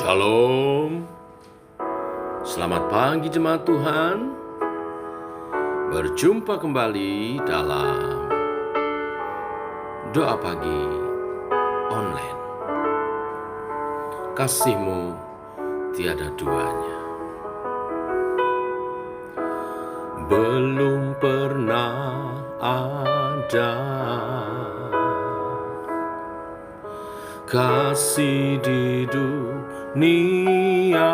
Shalom. Selamat pagi jemaat Tuhan. Berjumpa kembali dalam doa pagi online. Kasih-Mu tiada duanya. Belum pernah ada kasih di dunia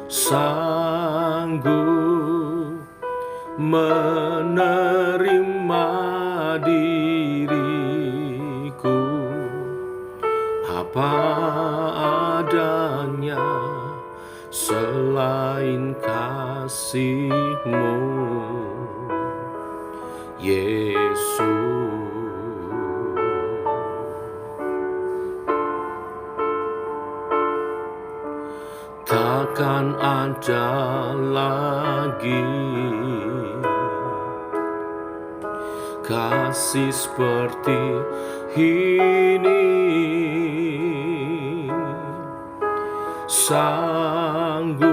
sanggup menerima diriku apa adanya selain kasih-Mu, Yesus. Takkan ada lagi kasih seperti ini, sanggup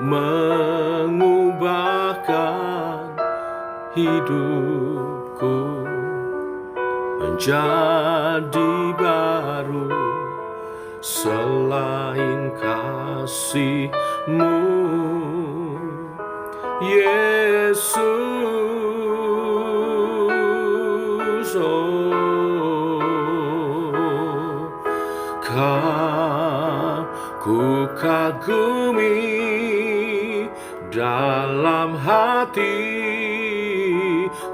mengubahkan hidupku menjadi baru. Selain kasih-Mu, Yesus, ku kagumi dalam hati,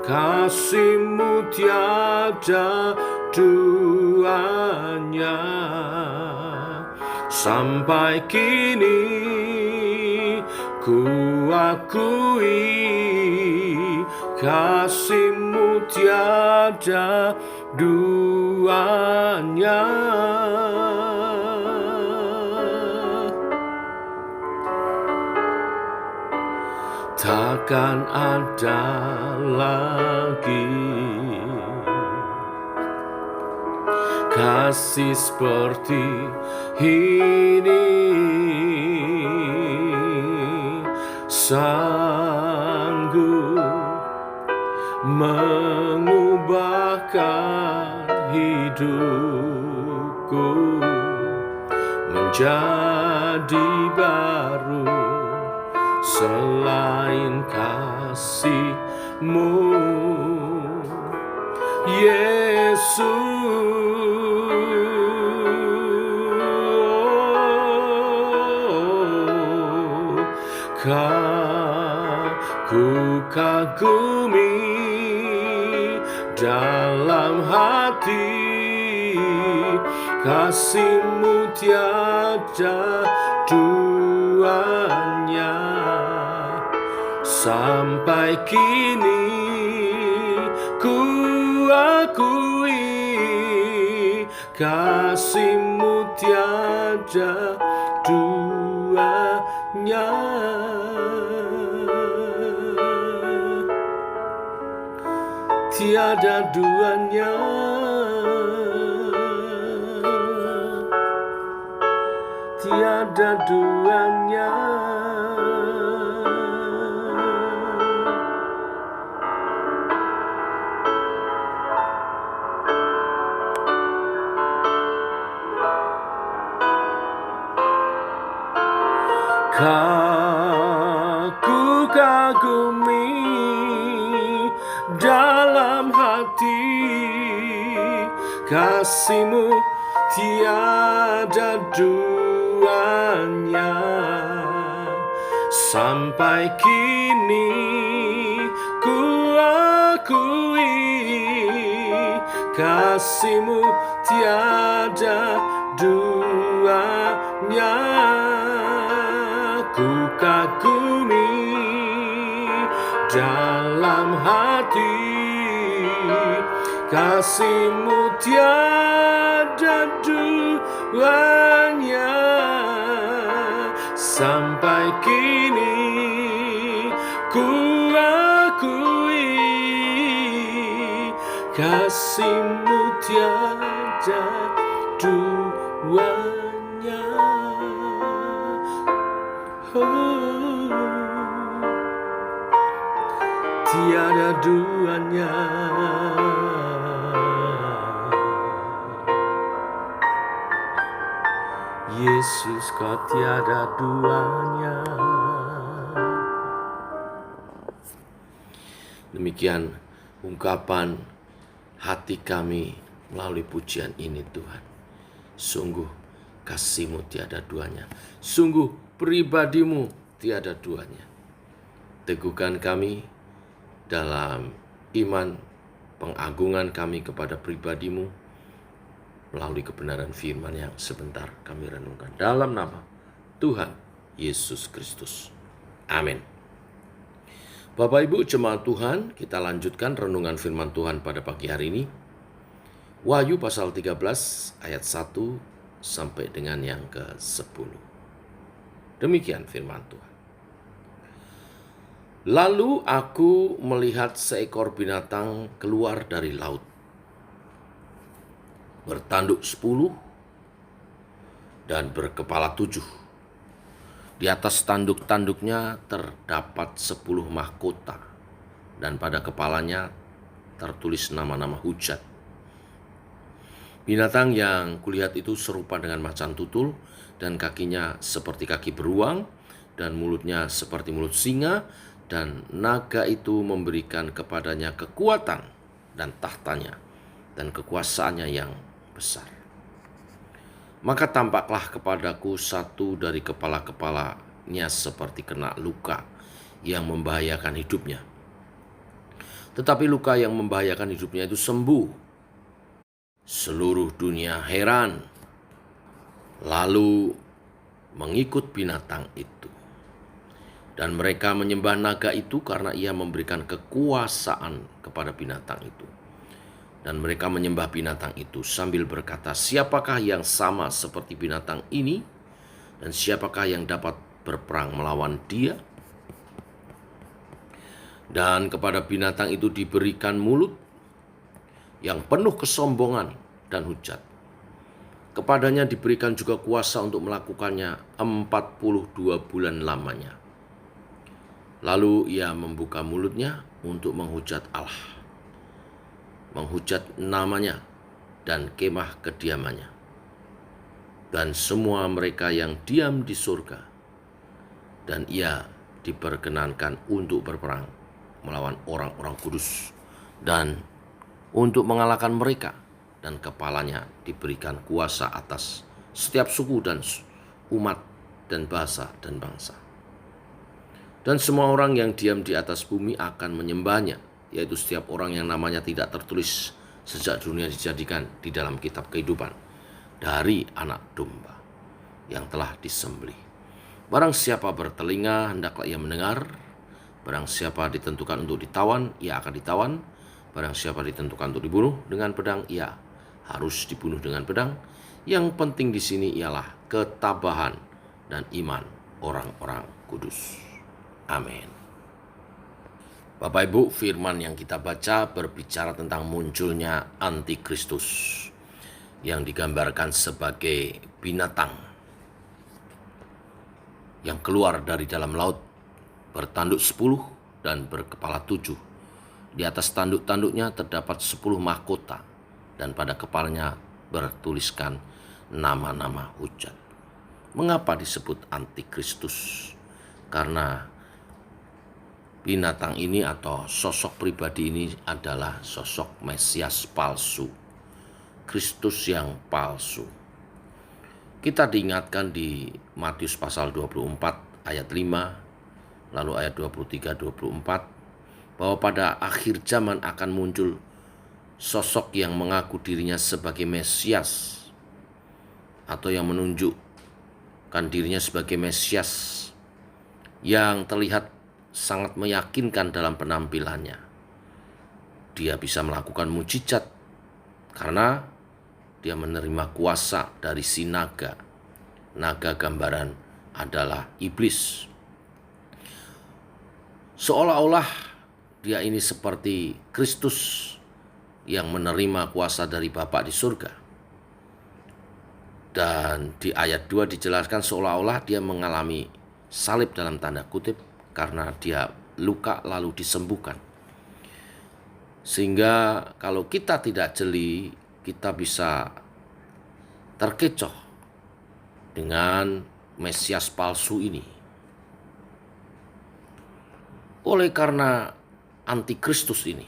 kasih-Mu tiada duanya. Sampai kini ku akui kasih-Mu tiada duanya. Takkan ada lagi kasih seperti ini, sanggup mengubahkan hidupku menjadi baru. Selain kasih-Mu, Yesus, ku kagumi dalam hati, kasih-Mu tiada duanya. Sampai kini ku akui kasih-Mu tiada duanya. Tiada duanya, tiada duanya. Ku kagumi dalam hati, kasih-Mu tiada duanya. Sampai kini ku akui kasih-Mu tiada duanya. Ku kagumi dalam hati, kasih-Mu tiada duanya. Sampai kini ku akui Kasih-Mu tiada duanya. Oh, tiada duanya. Yesus, Kau tiada duanya. Demikian ungkapan hati kami melalui pujian ini, Tuhan. Sungguh kasih-Mu tiada duanya. Sungguh pribadi-Mu tiada duanya. Teguhkan kami dalam iman, pengagungan kami kepada pribadi-Mu melalui kebenaran firman yang sebentar kami renungkan. Dalam nama Tuhan Yesus Kristus. Amin. Bapak Ibu jemaat Tuhan, kita lanjutkan renungan firman Tuhan pada pagi hari ini. Wahyu pasal 13 ayat 1 sampai dengan yang ke-10. Demikian firman Tuhan. Lalu aku melihat seekor binatang keluar dari laut, bertanduk 10 dan berkepala 7. Di atas tanduk-tanduknya terdapat 10 mahkota, dan pada kepalanya tertulis nama-nama hujat. Binatang yang kulihat itu serupa dengan macan tutul, dan kakinya seperti kaki beruang, dan mulutnya seperti mulut singa, dan naga itu memberikan kepadanya kekuatan dan tahtanya, dan kekuasaannya yang besar. Maka tampaklah kepadaku satu dari kepala-kepalanya seperti kena luka yang membahayakan hidupnya. Tetapi luka yang membahayakan hidupnya itu sembuh. Seluruh dunia heran, lalu mengikut binatang itu. Dan mereka menyembah naga itu karena ia memberikan kekuasaan kepada binatang itu. Dan mereka menyembah binatang itu sambil berkata, siapakah yang sama seperti binatang ini? Dan siapakah yang dapat berperang melawan dia? Dan kepada binatang itu diberikan mulut yang penuh kesombongan dan hujat. Kepadanya diberikan juga kuasa untuk melakukannya 42 bulan lamanya. Lalu ia membuka mulutnya untuk menghujat Allah, menghujat namanya dan kemah kediamannya, dan semua mereka yang diam di surga. Dan ia diperkenankan untuk berperang melawan orang-orang kudus dan untuk mengalahkan mereka, dan kepalanya diberikan kuasa atas setiap suku dan umat dan bahasa dan bangsa. Dan semua orang yang diam di atas bumi akan menyembahnya, yaitu setiap orang yang namanya tidak tertulis sejak dunia dijadikan di dalam kitab kehidupan dari Anak Domba yang telah disembelih. Barang siapa bertelinga, hendaklah ia mendengar. Barang siapa ditentukan untuk ditawan, ia akan ditawan. Barang siapa ditentukan untuk dibunuh dengan pedang, ia harus dibunuh dengan pedang. Yang penting di sini ialah ketabahan dan iman orang-orang kudus. Amin. Bapak Ibu, firman yang kita baca berbicara tentang munculnya antikristus yang digambarkan sebagai binatang yang keluar dari dalam laut, bertanduk 10 dan berkepala 7. Di atas tanduk-tanduknya terdapat 10 mahkota, dan pada kepalanya bertuliskan nama-nama hujat. Mengapa disebut antikristus? Karena binatang ini atau sosok pribadi ini adalah sosok Mesias palsu, Kristus yang palsu. Kita diingatkan di Matius pasal 24 ayat 5, lalu ayat 23-24, bahwa pada akhir zaman akan muncul sosok yang mengaku dirinya sebagai Mesias, atau yang menunjukkan dirinya sebagai Mesias, yang terlihat sangat meyakinkan dalam penampilannya. Dia bisa melakukan mujizat karena dia menerima kuasa dari si naga. Naga gambaran adalah iblis. Seolah-olah dia ini seperti Kristus yang menerima kuasa dari Bapa di surga. Dan di ayat 2 dijelaskan seolah-olah dia mengalami salib dalam tanda kutip karena dia luka lalu disembuhkan. Sehingga kalau kita tidak jeli, kita bisa terkecoh dengan Mesias palsu ini. Oleh karena antikristus ini,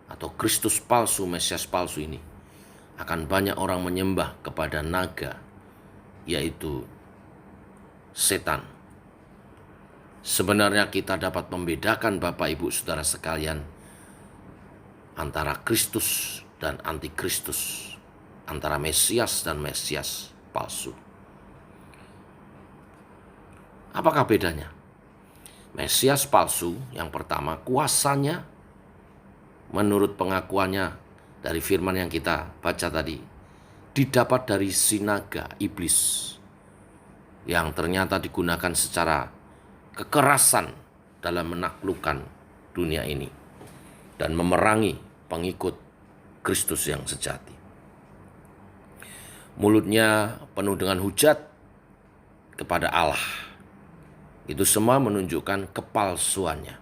atau Kristus palsu, Mesias palsu ini, akan banyak orang menyembah kepada naga, yaitu setan. Sebenarnya kita dapat membedakan Bapak Ibu Saudara sekalian antara Kristus dan antikristus, antara Mesias dan Mesias palsu. Apakah bedanya? Mesias palsu yang pertama, kuasanya menurut pengakuannya dari firman yang kita baca tadi, didapat dari si naga iblis yang ternyata digunakan secara kekerasan dalam menaklukkan dunia ini dan memerangi pengikut Kristus yang sejati. Mulutnya penuh dengan hujat kepada Allah. Itu semua menunjukkan kepalsuannya.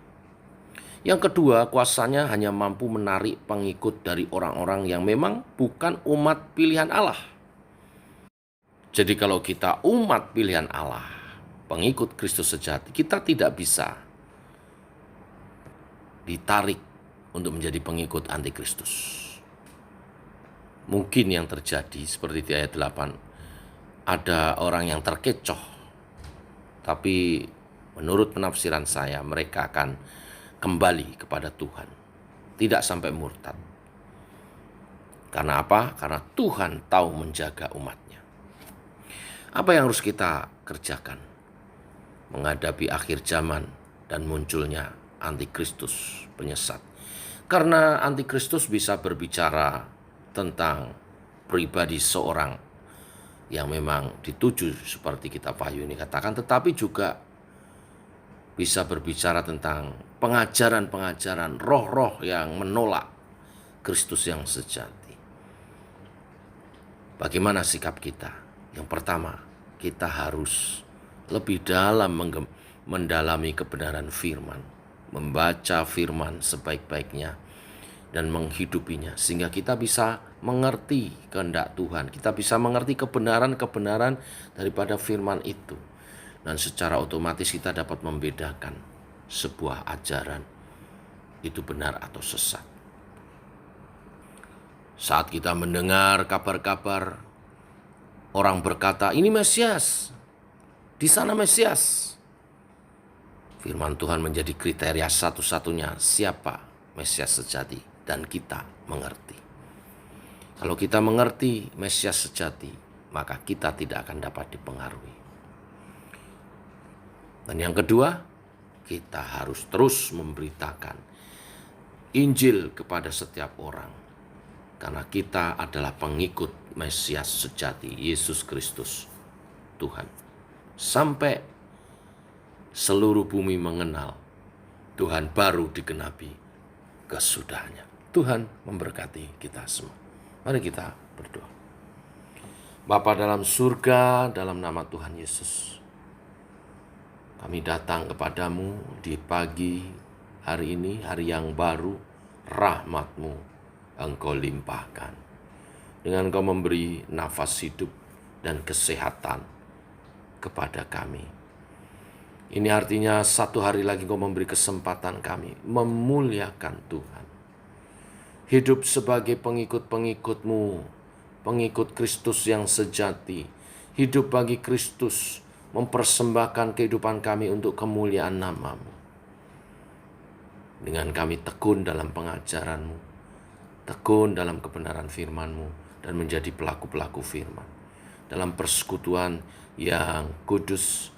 Yang kedua, kuasanya hanya mampu menarik pengikut dari orang-orang yang memang bukan umat pilihan Allah. Jadi kalau kita umat pilihan Allah, pengikut Kristus sejati, kita tidak bisa ditarik untuk menjadi pengikut antikristus. Mungkin yang terjadi seperti di ayat 8, ada orang yang terkecoh, tapi menurut penafsiran saya mereka akan kembali kepada Tuhan, tidak sampai murtad. Karena apa? Karena Tuhan tahu menjaga umatnya. Apa yang harus kita kerjakan menghadapi akhir zaman dan munculnya antikristus penyesat? Karena antikristus bisa berbicara tentang pribadi seorang yang memang dituju seperti kitab Wahyu ini katakan, tetapi juga bisa berbicara tentang pengajaran-pengajaran roh-roh yang menolak Kristus yang sejati. Bagaimana sikap kita? Yang pertama, kita harus lebih dalam mendalami kebenaran firman, membaca firman sebaik-baiknya dan menghidupinya, sehingga kita bisa mengerti kehendak Tuhan, kita bisa mengerti kebenaran-kebenaran daripada firman itu, dan secara otomatis kita dapat membedakan sebuah ajaran itu benar atau sesat. Saat kita mendengar kabar-kabar orang berkata, ini Mesias, di sana Mesias, firman Tuhan menjadi kriteria satu-satunya siapa Mesias sejati, dan kita mengerti. Kalau kita mengerti Mesias sejati, maka kita tidak akan dapat dipengaruhi. Dan yang kedua, kita harus terus memberitakan Injil kepada setiap orang, karena kita adalah pengikut Mesias sejati, Yesus Kristus, Tuhan. Sampai seluruh bumi mengenal Tuhan baru digenapi kesudahnya. Tuhan memberkati kita semua. Mari kita berdoa. Bapa dalam surga, dalam nama Tuhan Yesus, kami datang kepadamu di pagi hari ini, hari yang baru, rahmat-Mu Engkau limpahkan. Dengan Engkau memberi nafas hidup dan kesehatan kepada kami. Ini artinya satu hari lagi Engkau memberi kesempatan kami memuliakan Tuhan. Hidup sebagai pengikut-pengikut-Mu, pengikut Kristus yang sejati. Hidup bagi Kristus, mempersembahkan kehidupan kami untuk kemuliaan nama-Mu. Dengan kami tekun dalam pengajaran-Mu, tekun dalam kebenaran firman-Mu, dan menjadi pelaku-pelaku firman. Dalam persekutuan yang kudus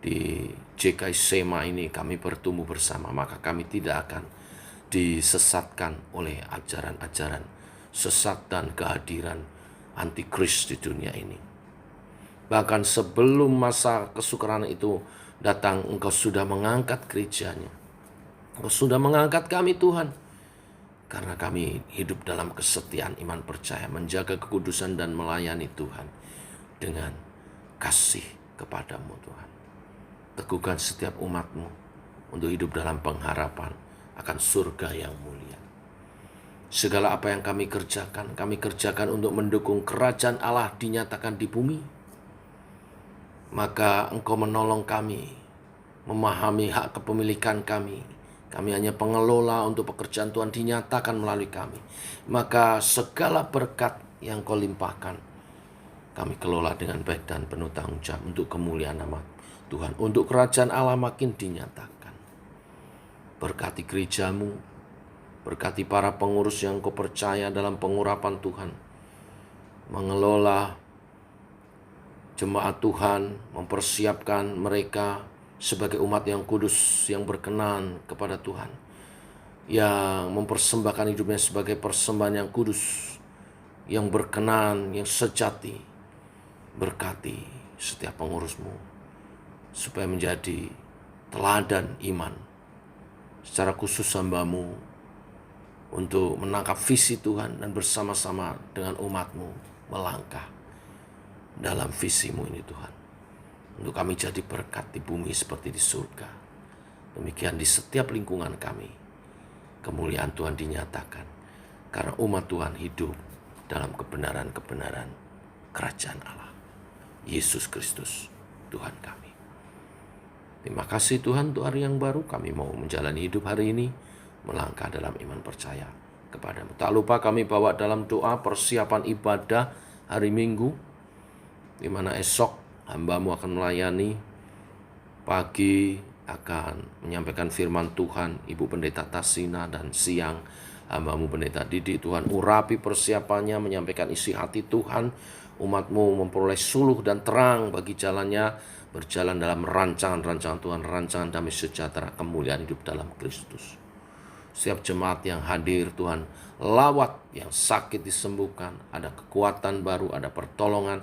di JKI Sema ini kami bertumbuh bersama, maka kami tidak akan disesatkan oleh ajaran-ajaran sesat dan kehadiran antikris di dunia ini. Bahkan sebelum masa kesukaran itu datang, Engkau sudah mengangkat gerejanya. Engkau sudah mengangkat kami Tuhan. Karena kami hidup dalam kesetiaan iman percaya, menjaga kekudusan dan melayani Tuhan dengan kasih kepadamu Tuhan. Teguhkan setiap umatmu untuk hidup dalam pengharapan akan surga yang mulia. Segala apa yang kami kerjakan untuk mendukung kerajaan Allah dinyatakan di bumi. Maka Engkau menolong kami, memahami hak kepemilikan kami. Kami hanya pengelola untuk pekerjaan Tuhan dinyatakan melalui kami. Maka segala berkat yang Kau limpahkan, kami kelola dengan baik dan penuh tanggung jawab untuk kemuliaan nama Tuhan. Untuk kerajaan Allah makin dinyatakan. Berkati gerejamu, berkati para pengurus yang Kau percaya dalam pengurapan Tuhan. Mengelola jemaat Tuhan, mempersiapkan mereka sebagai umat yang kudus, yang berkenan kepada Tuhan, yang mempersembahkan hidupnya sebagai persembahan yang kudus, yang berkenan, yang sejati. Berkati setiap pengurusmu supaya menjadi teladan iman, secara khusus hamba-Mu untuk menangkap visi Tuhan dan bersama-sama dengan umat-Mu melangkah dalam visi-Mu ini Tuhan. Untuk kami jadi berkat di bumi seperti di surga. Demikian di setiap lingkungan kami, kemuliaan Tuhan dinyatakan. Karena umat Tuhan hidup dalam kebenaran-kebenaran kerajaan Allah. Yesus Kristus, Tuhan kami. Terima kasih Tuhan untuk hari yang baru. Kami mau menjalani hidup hari ini, melangkah dalam iman percaya kepadamu. Tak lupa kami bawa dalam doa persiapan ibadah hari Minggu, di mana esok hamba-Mu akan melayani. Pagi akan menyampaikan firman Tuhan Ibu Pendeta Tasina, dan siang hamba-Mu Pendeta Didi. Tuhan urapi persiapannya, menyampaikan isi hati Tuhan. Umat-Mu memperoleh suluh dan terang bagi jalannya, berjalan dalam rancangan-rancangan Tuhan, rancangan damai sejahtera, kemuliaan hidup dalam Kristus. Setiap jemaat yang hadir Tuhan, lawat yang sakit disembuhkan, ada kekuatan baru, ada pertolongan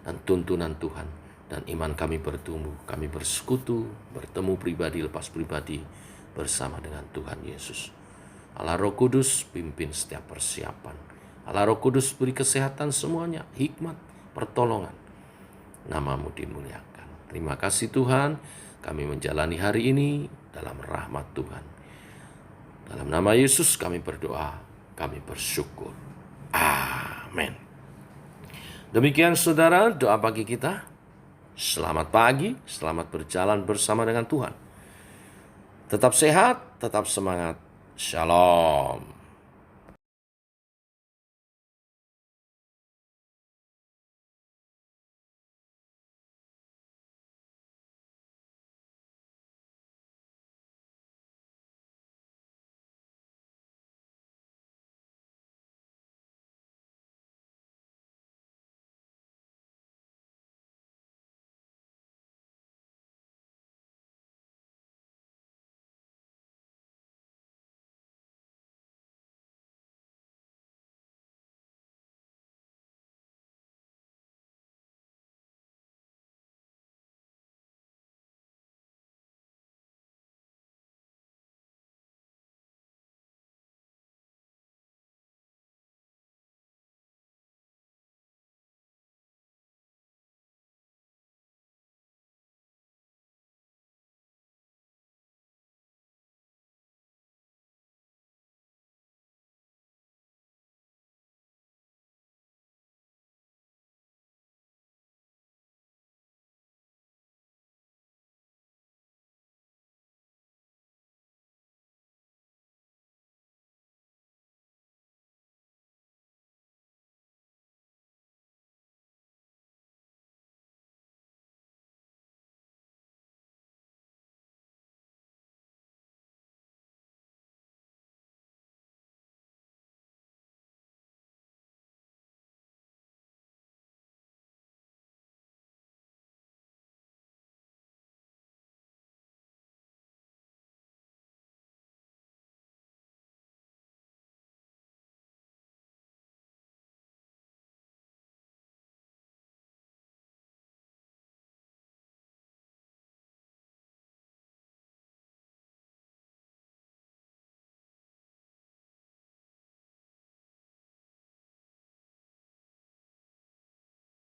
dan tuntunan Tuhan. Dan iman kami bertumbuh, kami bersekutu, bertemu pribadi lepas pribadi bersama dengan Tuhan Yesus. Allah Roh Kudus pimpin setiap persiapan. Allah Roh Kudus beri kesehatan semuanya, hikmat, pertolongan. Nama-Mu dimuliakan. Terima kasih Tuhan, kami menjalani hari ini dalam rahmat Tuhan. Dalam nama Yesus kami berdoa, kami bersyukur. Amin. Demikian saudara, doa pagi kita. Selamat pagi, selamat berjalan bersama dengan Tuhan. Tetap sehat, tetap semangat. Shalom.